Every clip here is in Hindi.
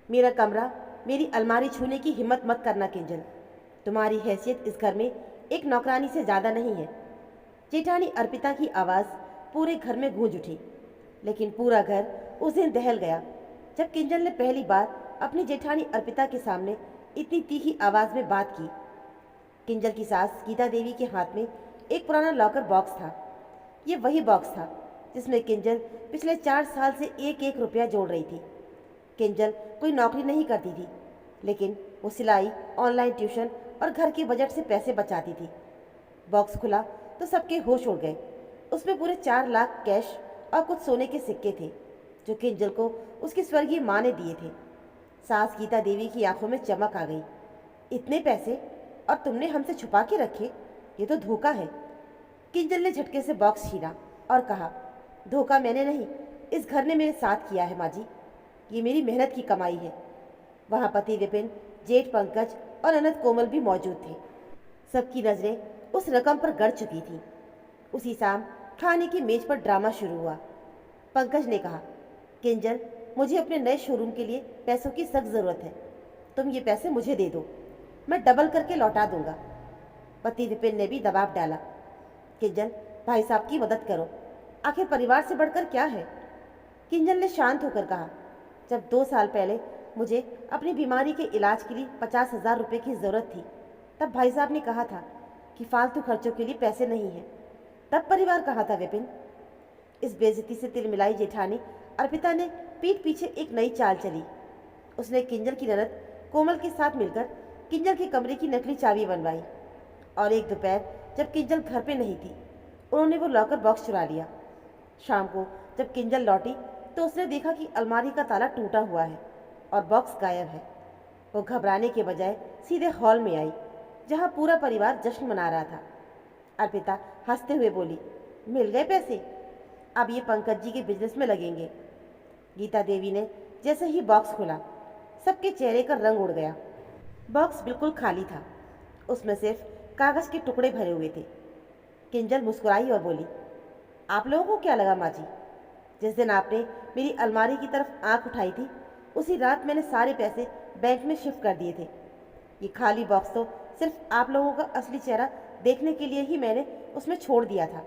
मेरा कमरा, मेरी अलमारी छूने की हिम्मत मत करना किंजल। तुम्हारी हैसियत इस घर में एक नौकरानी से ज़्यादा नहीं है। जेठानी अर्पिता की आवाज़ पूरे घर में गूंज उठी, लेकिन पूरा घर उस दिन दहल गया जब किंजल ने पहली बार अपनी जेठानी अर्पिता के सामने इतनी तीखी आवाज़ में बात की। किंजल की सास गीता देवी के हाथ में एक पुराना लॉकर बॉक्स था। ये वही बॉक्स था जिसमें किंजल पिछले 4 साल से एक एक रुपया जोड़ रही थी। किंजल कोई नौकरी नहीं करती थी, लेकिन वो सिलाई, ऑनलाइन ट्यूशन और घर के बजट से पैसे बचाती थी। बॉक्स खुला तो सबके होश उड़ गए। उसमें पूरे 4 लाख कैश और कुछ सोने के सिक्के थे जो किंजल को उसकी स्वर्गीय माँ ने दिए थे। सास गीता देवी की आंखों में चमक आ गई। इतने पैसे और तुमने हमसे छुपा के रखे? ये तो धोखा है। किंजल ने झटके से बॉक्स छीना और कहा, धोखा मैंने नहीं, इस घर ने मेरे साथ किया है माँ जी। ये मेरी मेहनत की कमाई है। वहाँ पति विपिन, जेठ पंकज और ननद कोमल भी मौजूद थे। सबकी नजरें उस रकम पर गड़ चुकी थीं। उसी शाम खाने की मेज पर ड्रामा शुरू हुआ। पंकज ने कहा, किंजल, मुझे अपने नए शोरूम के लिए पैसों की सख्त ज़रूरत है। तुम ये पैसे मुझे दे दो, मैं डबल करके लौटा दूंगा। पति विपिन ने भी दबाव डाला, किंजल, भाई साहब की मदद करो, आखिर परिवार से बढ़कर क्या है। किंजल ने शांत होकर कहा, जब 2 साल पहले मुझे अपनी बीमारी के इलाज के लिए 50,000 रुपये की ज़रूरत थी, तब भाई साहब ने कहा था कि फालतू खर्चों के लिए पैसे नहीं हैं। तब परिवार कहाँ था विपिन? इस बेइज्जती से तिलमिलाई जेठानी अर्पिता ने पीठ पीछे एक नई चाल चली। उसने किंजल की ननद कोमल के साथ मिलकर किंजल के कमरे की नकली चाबी बनवाई और एक दोपहर जब किंजल घर पे नहीं थी, उन्होंने वो लॉकर बॉक्स चुरा लिया। शाम को जब किंजल लौटी तो उसने देखा कि अलमारी का ताला टूटा हुआ है और बॉक्स गायब है। वो घबराने के बजाय सीधे हॉल में आई, जहाँ पूरा परिवार जश्न मना रहा था। अर्पिता हंसते हुए बोली, मिल गए पैसे, अब ये पंकज जी के बिजनेस में लगेंगे। गीता देवी ने जैसे ही बॉक्स खोला, सबके चेहरे का रंग उड़ गया। बॉक्स बिल्कुल खाली था, उसमें सिर्फ कागज़ के टुकड़े भरे हुए थे। किंजल मुस्कुराई और बोली, आप लोगों को क्या लगा माँ जी? जिस दिन आपने मेरी अलमारी की तरफ आंख उठाई थी, उसी रात मैंने सारे पैसे बैंक में शिफ्ट कर दिए थे। ये खाली बॉक्स तो सिर्फ आप लोगों का असली चेहरा देखने के लिए ही मैंने उसमें छोड़ दिया था।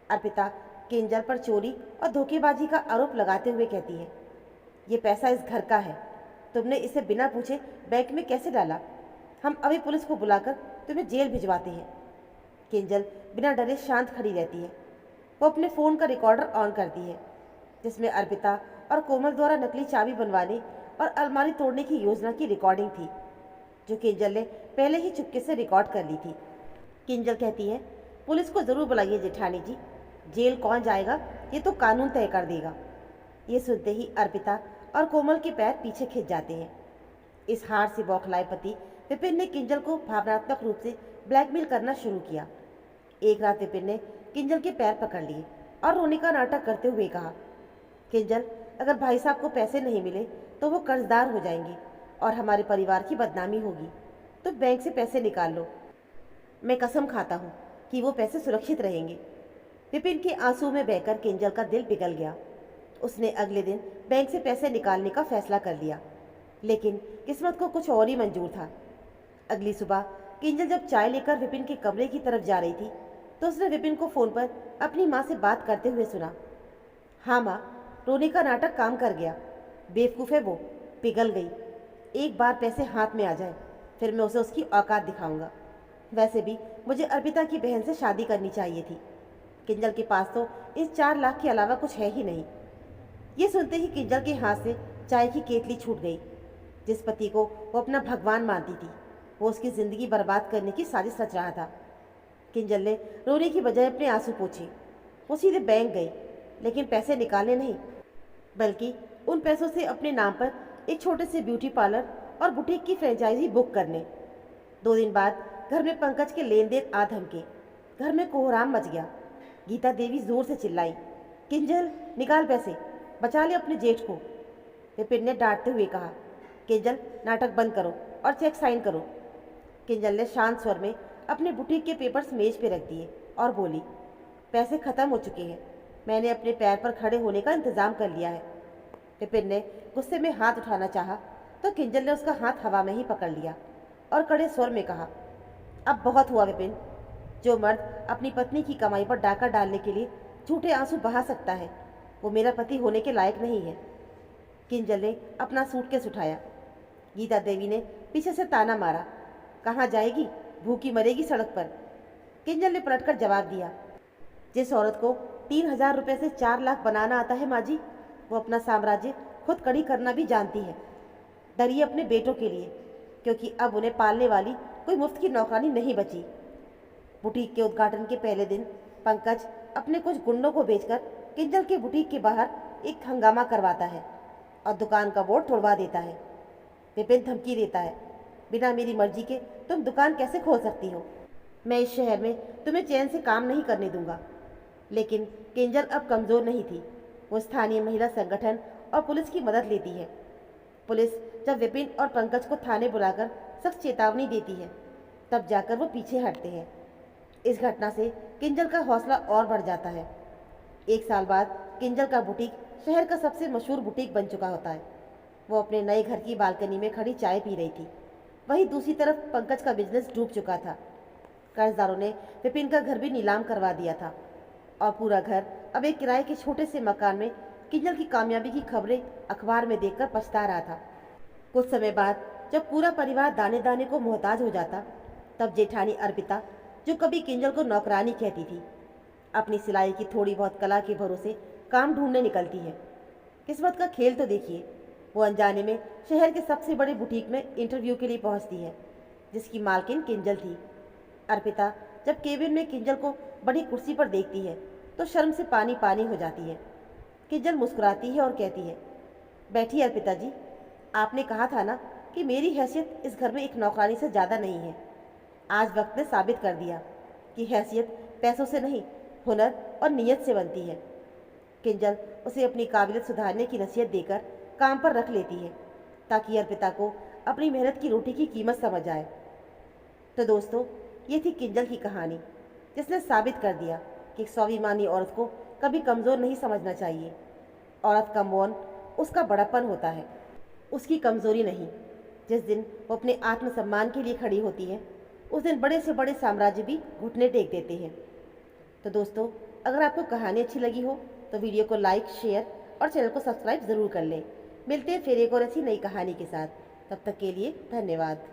अर्पिता किंजल पर चोरी और धोखेबाजी का आरोप लगाते हुए कहती है, ये पैसा इस घर का है, तुमने इसे बिना पूछे बैंक में कैसे डाला? हम अभी पुलिस को बुलाकर तुम्हें जेल भिजवाते हैं। किंजल बिना डरे शांत खड़ी रहती है। वो अपने फ़ोन का रिकॉर्डर ऑन करती है, जिसमें अर्पिता और कोमल द्वारा नकली चाबी बनवाने और अलमारी तोड़ने की योजना की रिकॉर्डिंग थी, जो किंजल ने पहले ही चुपके से रिकॉर्ड कर ली थी। किंजल कहती है, पुलिस को ज़रूर बुलाइए जेठानी जी, जेल कौन जाएगा ये तो कानून तय कर देगा। ये सुनते ही अर्पिता और कोमल के पैर पीछे खिंच जाते हैं। इस हार से बौखलाए पति विपिन ने किंजल को भावनात्मक रूप से ब्लैकमेल करना शुरू किया। एक रात विपिन ने किंजल के पैर पकड़ लिए और रोने का नाटक करते हुए कहा, किंजल, अगर भाई साहब को पैसे नहीं मिले तो वो कर्जदार हो जाएंगे और हमारे परिवार की बदनामी होगी। तो बैंक से पैसे निकाल लो, मैं कसम खाता हूँ कि वो पैसे सुरक्षित रहेंगे। विपिन के आंसू में बहकर किंजल का दिल पिघल गया। उसने अगले दिन बैंक से पैसे निकालने का फैसला कर लिया, लेकिन किस्मत को कुछ और ही मंजूर था। अगली सुबह किंजल जब चाय लेकर विपिन के कमरे की तरफ जा रही थी, तो उसने विपिन को फ़ोन पर अपनी माँ से बात करते हुए सुना, हाँ माँ, रोने का नाटक काम कर गया। बेवकूफ़ है वो, पिघल गई। एक बार पैसे हाथ में आ जाए, फिर मैं उसे उसकी औकात दिखाऊंगा। वैसे भी मुझे अर्पिता की बहन से शादी करनी चाहिए थी। किंजल के पास तो इस 4 लाख के अलावा कुछ है ही नहीं। ये सुनते ही किंजल के हाथ से चाय की केतली छूट गई। जिस पति को वो अपना भगवान मानती थी, वो उसकी ज़िंदगी बर्बाद करने की साजिश रच रहा था। किंजल ने रोने की बजाय अपने आंसू पोंछे। वो सीधे बैंक गई, लेकिन पैसे निकालने नहीं, बल्कि उन पैसों से अपने नाम पर एक छोटे से ब्यूटी पार्लर और बुटीक की फ्रेंचाइजी बुक करने। 2 दिन बाद घर में पंकज के लेन देन आ धमके। घर में कोहराम मच गया। गीता देवी जोर से चिल्लाई, किंजल, निकाल पैसे, बचा ले अपने जेठ को। विपिन ने डांटते हुए कहा, किंजल, नाटक बंद करो और चेक साइन करो। किंजल ने शांत स्वर में अपने बुटीक के पेपर्स मेज पे रख दिए और बोली, पैसे ख़त्म हो चुके हैं, मैंने अपने पैर पर खड़े होने का इंतज़ाम कर लिया है। विपिन ने गुस्से में हाथ उठाना चाहा तो किंजल ने उसका हाथ हवा में ही पकड़ लिया और कड़े स्वर में कहा, अब बहुत हुआ विपिन। जो मर्द अपनी पत्नी की कमाई पर डाका डालने के लिए झूठे आंसू बहा सकता है, वो मेरा पति होने के लायक नहीं है। किंजल ने अपना सूटकेस उठाया। गीता देवी ने पीछे से ताना मारा, कहाँ जाएगी, भूखी मरेगी सड़क पर। किंजल ने पलटकर जवाब दिया, जिस औरत को 3,000 रुपये से 4 लाख बनाना आता है माँ जी, वो अपना साम्राज्य खुद कड़ी करना भी जानती है। डरिए अपने बेटों के लिए, क्योंकि अब उन्हें पालने वाली कोई मुफ्त की नौकरानी नहीं बची। बुटीक के उद्घाटन के पहले दिन पंकज अपने कुछ गुंडों को भेजकर किंजल के बुटीक के बाहर एक हंगामा करवाता है और दुकान का बोर्ड तोड़वा देता है। विपिन धमकी देता है, बिना मेरी मर्जी के तुम दुकान कैसे खोल सकती हो? मैं इस शहर में तुम्हें चैन से काम नहीं करने दूंगा। लेकिन किंजल अब कमज़ोर नहीं थी। वो स्थानीय महिला संगठन और पुलिस की मदद लेती है। पुलिस जब विपिन और पंकज को थाने बुलाकर सख्त चेतावनी देती है, तब जाकर वो पीछे हटते हैं। इस घटना से किंजल का हौसला और बढ़ जाता है। 1 साल बाद किंजल का बुटीक शहर का सबसे मशहूर बुटीक बन चुका होता है। वो अपने नए घर की बालकनी में खड़ी चाय पी रही थी। वहीं दूसरी तरफ पंकज का बिजनेस डूब चुका था। कर्जदारों ने विपिन का घर भी नीलाम करवा दिया था और पूरा घर अब एक किराए के छोटे से मकान में किंजल की कामयाबी की खबरें अखबार में देखकर पछता रहा था। कुछ समय बाद जब पूरा परिवार दाने दाने को मोहताज हो जाता, तब जेठानी अर्पिता, जो कभी किंजल को नौकरानी कहती थी, अपनी सिलाई की थोड़ी बहुत कला के भरोसे काम ढूंढने निकलती है। किस्मत का खेल तो देखिए, वो अनजाने में शहर के सबसे बड़े बुटीक में इंटरव्यू के लिए पहुंचती है, जिसकी मालकिन किंजल थी। अर्पिता जब केबिन में किंजल को बड़ी कुर्सी पर देखती है तो शर्म से पानी पानी हो जाती है। किंजल मुस्कुराती है और कहती है, बैठिए अर्पिता जी, आपने कहा था ना कि मेरी हैसियत इस घर में एक नौकरानी से ज़्यादा नहीं है। आज वक्त ने साबित कर दिया कि हैसियत पैसों से नहीं, हुनर और नीयत से बनती है। किंजल उसे अपनी काबिलियत सुधारने की नसीहत देकर काम पर रख लेती है, ताकि अर्पिता को अपनी मेहनत की रोटी की कीमत समझ आए। तो दोस्तों, ये थी किंजल की कहानी, जिसने साबित कर दिया कि स्वाभिमानी औरत को कभी कमज़ोर नहीं समझना चाहिए। औरत का मौन उसका बड़प्पन होता है, उसकी कमज़ोरी नहीं। जिस दिन वो अपने आत्मसम्मान के लिए खड़ी होती है, उस दिन बड़े से बड़े साम्राज्य भी घुटने टेक देते हैं। तो दोस्तों, अगर आपको कहानी अच्छी लगी हो तो वीडियो को लाइक, शेयर और चैनल को सब्सक्राइब ज़रूर कर लें। मिलते हैं फिर एक और ऐसी नई कहानी के साथ। तब तक के लिए धन्यवाद।